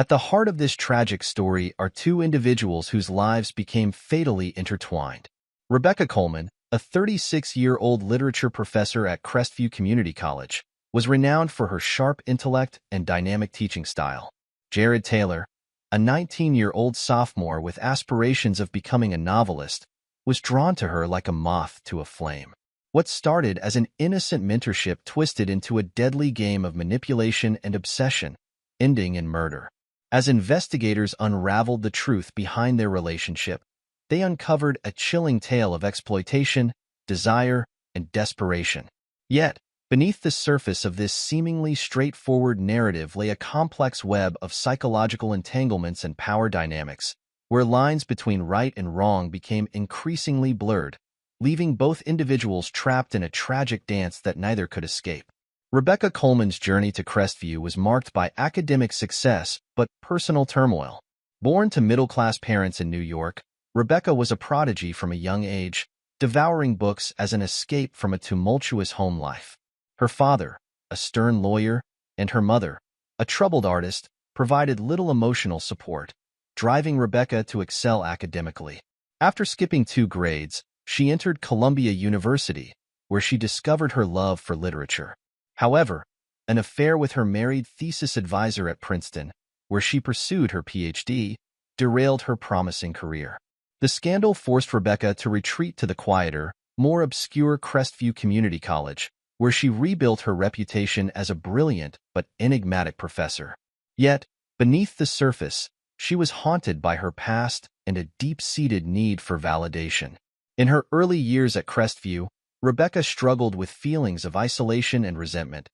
At the heart of this tragic story are two individuals whose lives became fatally intertwined. Rebecca Coleman, a 36-year-old literature professor at Crestview Community College, was renowned for her sharp intellect and dynamic teaching style. Jared Taylor, a 19-year-old sophomore with aspirations of becoming a novelist, was drawn to her like a moth to a flame. What started as an innocent mentorship twisted into a deadly game of manipulation and obsession, ending in murder. As investigators unraveled the truth behind their relationship, they uncovered a chilling tale of exploitation, desire, and desperation. Yet, beneath the surface of this seemingly straightforward narrative lay a complex web of psychological entanglements and power dynamics, where lines between right and wrong became increasingly blurred, leaving both individuals trapped in a tragic dance that neither could escape. Rebecca Coleman's journey to Crestview was marked by academic success but personal turmoil. Born to middle-class parents in New York, Rebecca was a prodigy from a young age, devouring books as an escape from a tumultuous home life. Her father, a stern lawyer, and her mother, a troubled artist, provided little emotional support, driving Rebecca to excel academically. After skipping 2 grades, she entered Columbia University, where she discovered her love for literature. However, an affair with her married thesis advisor at Princeton, where she pursued her PhD, derailed her promising career. The scandal forced Rebecca to retreat to the quieter, more obscure Crestview Community College, where she rebuilt her reputation as a brilliant but enigmatic professor. Yet, beneath the surface, she was haunted by her past and a deep-seated need for validation. In her early years at Crestview, Rebecca struggled with feelings of isolation and resentment,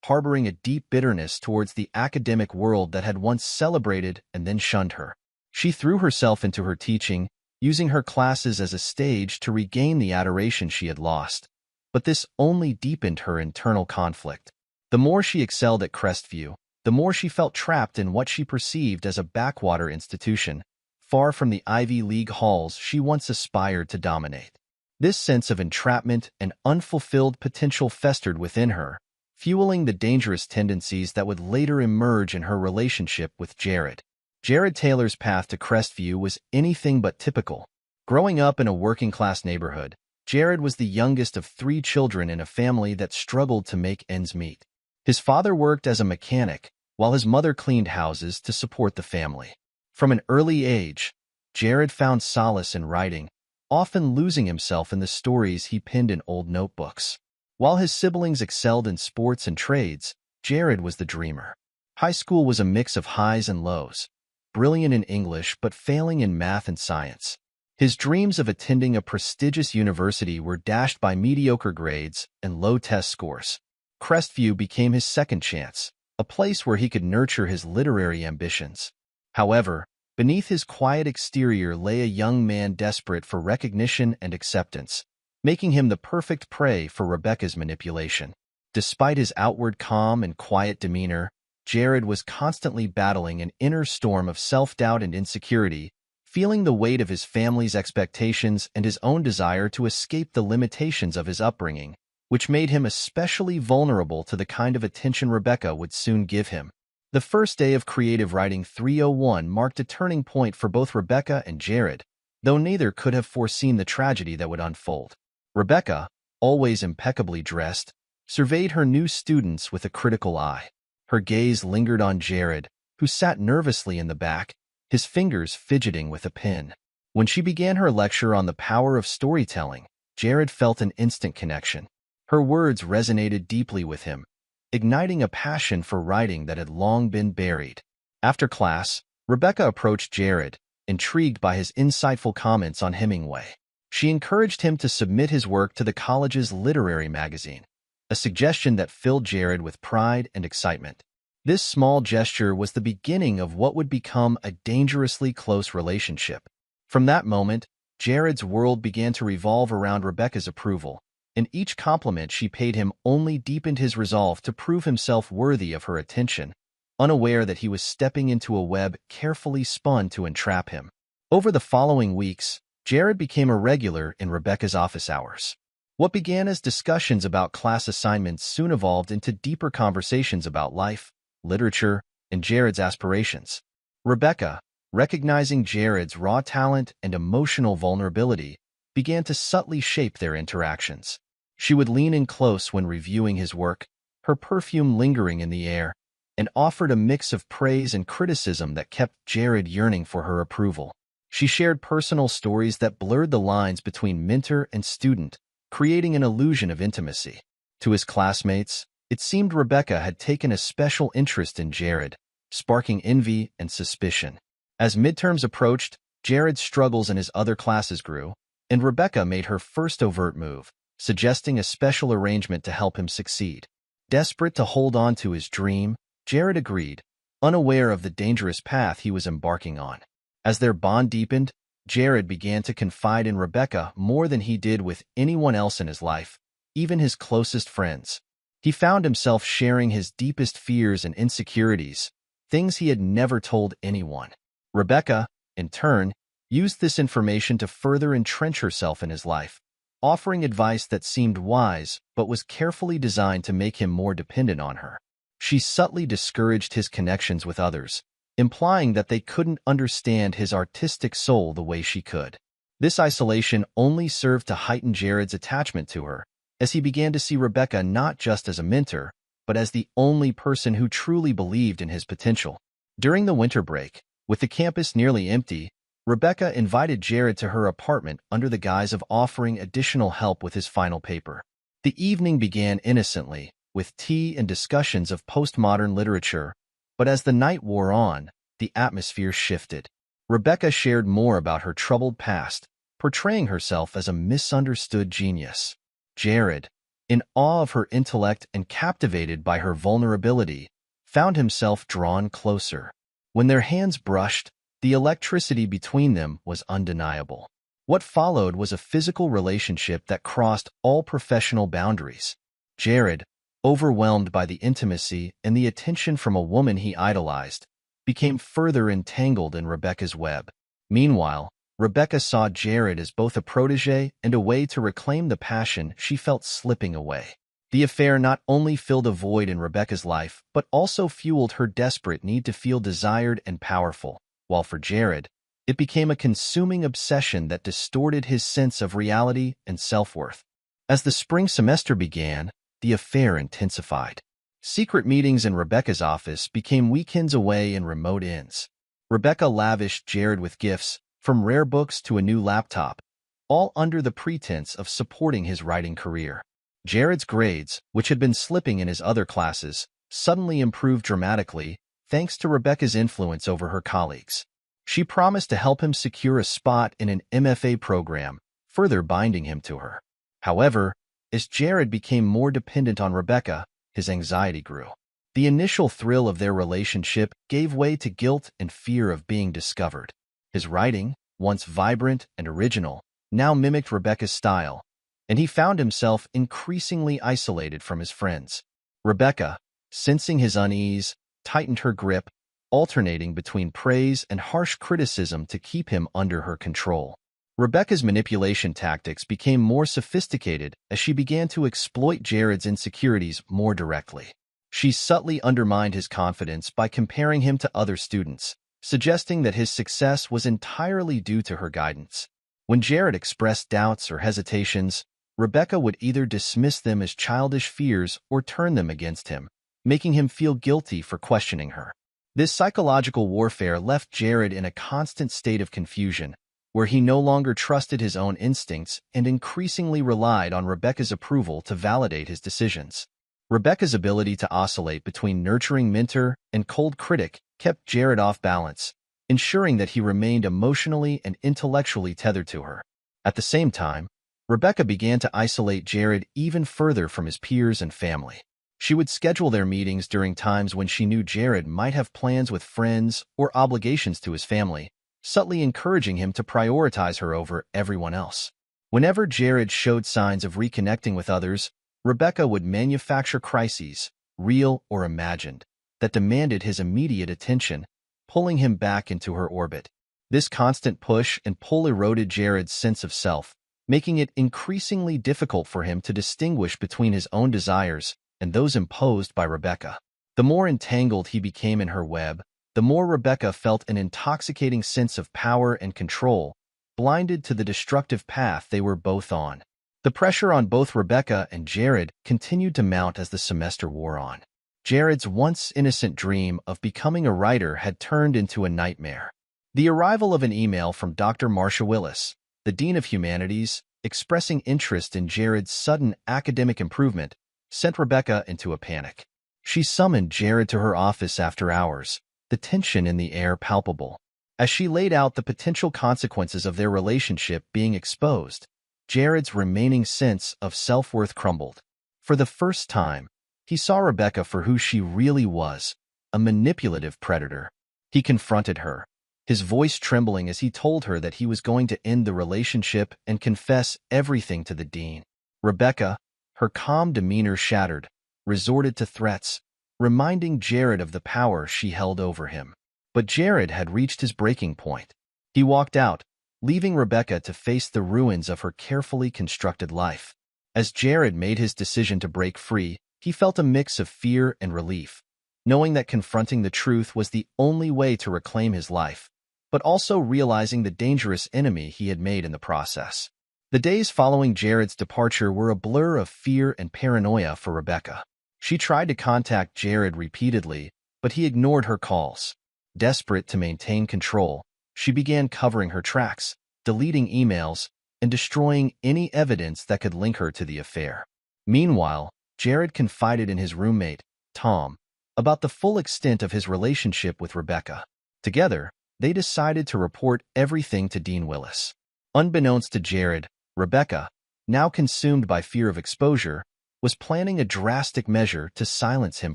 harboring a deep bitterness towards the academic world that had once celebrated and then shunned her. She threw herself into her teaching, using her classes as a stage to regain the adoration she had lost. But this only deepened her internal conflict. The more she excelled at Crestview, the more she felt trapped in what she perceived as a backwater institution, far from the Ivy League halls she once aspired to dominate. This sense of entrapment and unfulfilled potential festered within her, fueling the dangerous tendencies that would later emerge in her relationship with Jared. Jared Taylor's path to Crestview was anything but typical. Growing up in a working-class neighborhood, Jared was the youngest of 3 children in a family that struggled to make ends meet. His father worked as a mechanic, while his mother cleaned houses to support the family. From an early age, Jared found solace in writing, often losing himself in the stories he penned in old notebooks. While his siblings excelled in sports and trades, Jared was the dreamer. High school was a mix of highs and lows, brilliant in English but failing in math and science. His dreams of attending a prestigious university were dashed by mediocre grades and low test scores. Crestview became his second chance, a place where he could nurture his literary ambitions. However, beneath his quiet exterior lay a young man desperate for recognition and acceptance, making him the perfect prey for Rebecca's manipulation. Despite his outward calm and quiet demeanor, Jared was constantly battling an inner storm of self-doubt and insecurity, feeling the weight of his family's expectations and his own desire to escape the limitations of his upbringing, which made him especially vulnerable to the kind of attention Rebecca would soon give him. The first day of Creative Writing 301 marked a turning point for both Rebecca and Jared, though neither could have foreseen the tragedy that would unfold. Rebecca, always impeccably dressed, surveyed her new students with a critical eye. Her gaze lingered on Jared, who sat nervously in the back, his fingers fidgeting with a pen. When she began her lecture on the power of storytelling, Jared felt an instant connection. Her words resonated deeply with him, igniting a passion for writing that had long been buried. After class, Rebecca approached Jared, intrigued by his insightful comments on Hemingway. She encouraged him to submit his work to the college's literary magazine, a suggestion that filled Jared with pride and excitement. This small gesture was the beginning of what would become a dangerously close relationship. From that moment, Jared's world began to revolve around Rebecca's approval, and each compliment she paid him only deepened his resolve to prove himself worthy of her attention, unaware that he was stepping into a web carefully spun to entrap him. Over the following weeks, Jared became a regular in Rebecca's office hours. What began as discussions about class assignments soon evolved into deeper conversations about life, literature, and Jared's aspirations. Rebecca, recognizing Jared's raw talent and emotional vulnerability, began to subtly shape their interactions. She would lean in close when reviewing his work, her perfume lingering in the air, and offered a mix of praise and criticism that kept Jared yearning for her approval. She shared personal stories that blurred the lines between mentor and student, creating an illusion of intimacy. To his classmates, it seemed Rebecca had taken a special interest in Jared, sparking envy and suspicion. As midterms approached, Jared's struggles in his other classes grew, and Rebecca made her first overt move, suggesting a special arrangement to help him succeed. Desperate to hold on to his dream, Jared agreed, unaware of the dangerous path he was embarking on. As their bond deepened, Jared began to confide in Rebecca more than he did with anyone else in his life, even his closest friends. He found himself sharing his deepest fears and insecurities, things he had never told anyone. Rebecca, in turn, used this information to further entrench herself in his life, offering advice that seemed wise but was carefully designed to make him more dependent on her. She subtly discouraged his connections with others, implying that they couldn't understand his artistic soul the way she could. This isolation only served to heighten Jared's attachment to her, as he began to see Rebecca not just as a mentor, but as the only person who truly believed in his potential. During the winter break, with the campus nearly empty, Rebecca invited Jared to her apartment under the guise of offering additional help with his final paper. The evening began innocently, with tea and discussions of postmodern literature, but as the night wore on, the atmosphere shifted. Rebecca shared more about her troubled past, portraying herself as a misunderstood genius. Jared, in awe of her intellect and captivated by her vulnerability, found himself drawn closer. When their hands brushed, the electricity between them was undeniable. What followed was a physical relationship that crossed all professional boundaries. Jared, overwhelmed by the intimacy and the attention from a woman he idolized, became further entangled in Rebecca's web. Meanwhile, Rebecca saw Jared as both a protege and a way to reclaim the passion she felt slipping away. The affair not only filled a void in Rebecca's life, but also fueled her desperate need to feel desired and powerful, while for Jared, it became a consuming obsession that distorted his sense of reality and self-worth. As the spring semester began, the affair intensified. Secret meetings in Rebecca's office became weekends away in remote inns. Rebecca lavished Jared with gifts, from rare books to a new laptop, all under the pretense of supporting his writing career. Jared's grades, which had been slipping in his other classes, suddenly improved dramatically thanks to Rebecca's influence over her colleagues. She promised to help him secure a spot in an MFA program, further binding him to her. However, as Jared became more dependent on Rebecca, his anxiety grew. The initial thrill of their relationship gave way to guilt and fear of being discovered. His writing, once vibrant and original, now mimicked Rebecca's style, and he found himself increasingly isolated from his friends. Rebecca, sensing his unease, tightened her grip, alternating between praise and harsh criticism to keep him under her control. Rebecca's manipulation tactics became more sophisticated as she began to exploit Jared's insecurities more directly. She subtly undermined his confidence by comparing him to other students, suggesting that his success was entirely due to her guidance. When Jared expressed doubts or hesitations, Rebecca would either dismiss them as childish fears or turn them against him, making him feel guilty for questioning her. This psychological warfare left Jared in a constant state of confusion, where he no longer trusted his own instincts and increasingly relied on Rebecca's approval to validate his decisions. Rebecca's ability to oscillate between nurturing mentor and cold critic kept Jared off balance, ensuring that he remained emotionally and intellectually tethered to her. At the same time, Rebecca began to isolate Jared even further from his peers and family. She would schedule their meetings during times when she knew Jared might have plans with friends or obligations to his family, subtly encouraging him to prioritize her over everyone else. Whenever Jared showed signs of reconnecting with others, Rebecca would manufacture crises, real or imagined, that demanded his immediate attention, pulling him back into her orbit. This constant push and pull eroded Jared's sense of self, making it increasingly difficult for him to distinguish between his own desires and those imposed by Rebecca. The more entangled he became in her web, the more Rebecca felt an intoxicating sense of power and control, blinded to the destructive path they were both on. The pressure on both Rebecca and Jared continued to mount as the semester wore on. Jared's once innocent dream of becoming a writer had turned into a nightmare. The arrival of an email from Dr. Marcia Willis, the Dean of Humanities, expressing interest in Jared's sudden academic improvement, sent Rebecca into a panic. She summoned Jared to her office after hours, the tension in the air palpable. As she laid out the potential consequences of their relationship being exposed, Jared's remaining sense of self-worth crumbled. For the first time, he saw Rebecca for who she really was, a manipulative predator. He confronted her, his voice trembling as he told her that he was going to end the relationship and confess everything to the dean. Rebecca, her calm demeanor shattered, resorted to threats, reminding Jared of the power she held over him. But Jared had reached his breaking point. He walked out, leaving Rebecca to face the ruins of her carefully constructed life. As Jared made his decision to break free, he felt a mix of fear and relief, knowing that confronting the truth was the only way to reclaim his life, but also realizing the dangerous enemy he had made in the process. The days following Jared's departure were a blur of fear and paranoia for Rebecca. She tried to contact Jared repeatedly, but he ignored her calls. Desperate to maintain control, she began covering her tracks, deleting emails, and destroying any evidence that could link her to the affair. Meanwhile, Jared confided in his roommate, Tom, about the full extent of his relationship with Rebecca. Together, they decided to report everything to Dean Willis. Unbeknownst to Jared, Rebecca, now consumed by fear of exposure, was planning a drastic measure to silence him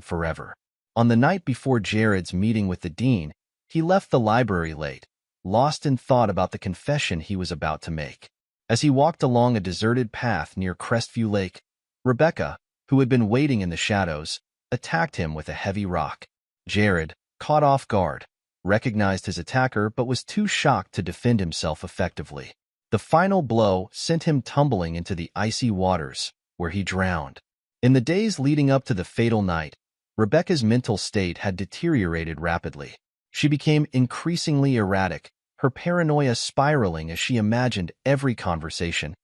forever. On the night before Jared's meeting with the dean, he left the library late, lost in thought about the confession he was about to make. As he walked along a deserted path near Crestview Lake, Rebecca, who had been waiting in the shadows, attacked him with a heavy rock. Jared, caught off guard, recognized his attacker but was too shocked to defend himself effectively. The final blow sent him tumbling into the icy waters, where he drowned. In the days leading up to the fatal night, Rebecca's mental state had deteriorated rapidly. She became increasingly erratic, her paranoia spiraling as she imagined every conversation,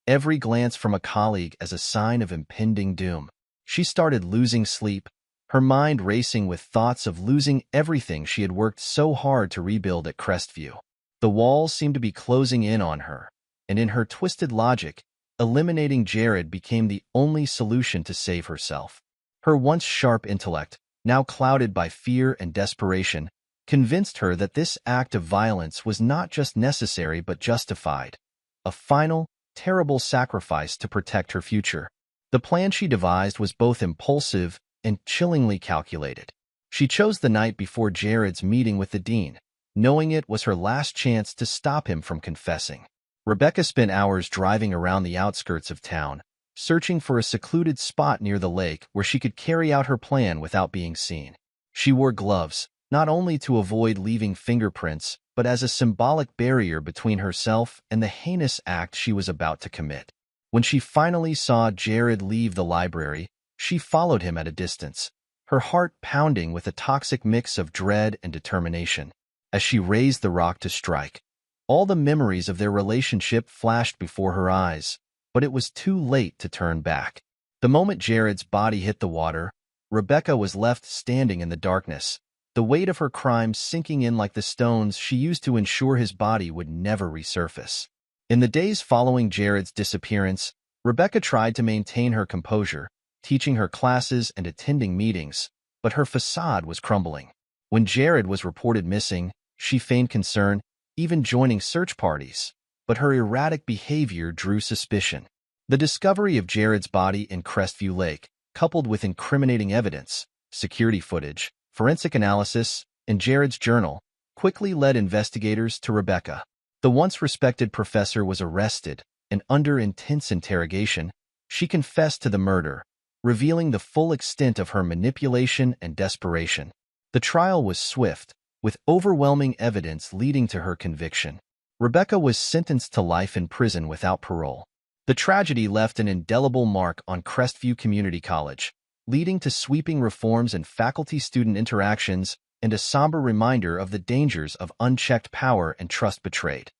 every glance from a colleague as a sign of impending doom. She started losing sleep, her mind racing with thoughts of losing everything she had worked so hard to rebuild at Crestview. The walls seemed to be closing in on her, and in her twisted logic, eliminating Jared became the only solution to save herself. Her once sharp intellect, now clouded by fear and desperation, convinced her that this act of violence was not just necessary but justified, a final, terrible sacrifice to protect her future. The plan she devised was both impulsive and chillingly calculated. She chose the night before Jared's meeting with the dean, knowing it was her last chance to stop him from confessing. Rebecca spent hours driving around the outskirts of town, searching for a secluded spot near the lake where she could carry out her plan without being seen. She wore gloves, not only to avoid leaving fingerprints, but as a symbolic barrier between herself and the heinous act she was about to commit. When she finally saw Jared leave the library, she followed him at a distance, her heart pounding with a toxic mix of dread and determination. As she raised the rock to strike, all the memories of their relationship flashed before her eyes, but it was too late to turn back. The moment Jared's body hit the water, Rebecca was left standing in the darkness, the weight of her crime sinking in like the stones she used to ensure his body would never resurface. In the days following Jared's disappearance, Rebecca tried to maintain her composure, teaching her classes and attending meetings, but her facade was crumbling. When Jared was reported missing, she feigned concern, even joining search parties, but her erratic behavior drew suspicion. The discovery of Jared's body in Crestview Lake, coupled with incriminating evidence, security footage, forensic analysis, and Jared's journal, quickly led investigators to Rebecca. The once respected professor was arrested, and under intense interrogation, she confessed to the murder, revealing the full extent of her manipulation and desperation. The trial was swift, with overwhelming evidence leading to her conviction. Rebecca was sentenced to life in prison without parole. The tragedy left an indelible mark on Crestview Community College, leading to sweeping reforms in faculty-student interactions and a somber reminder of the dangers of unchecked power and trust betrayed.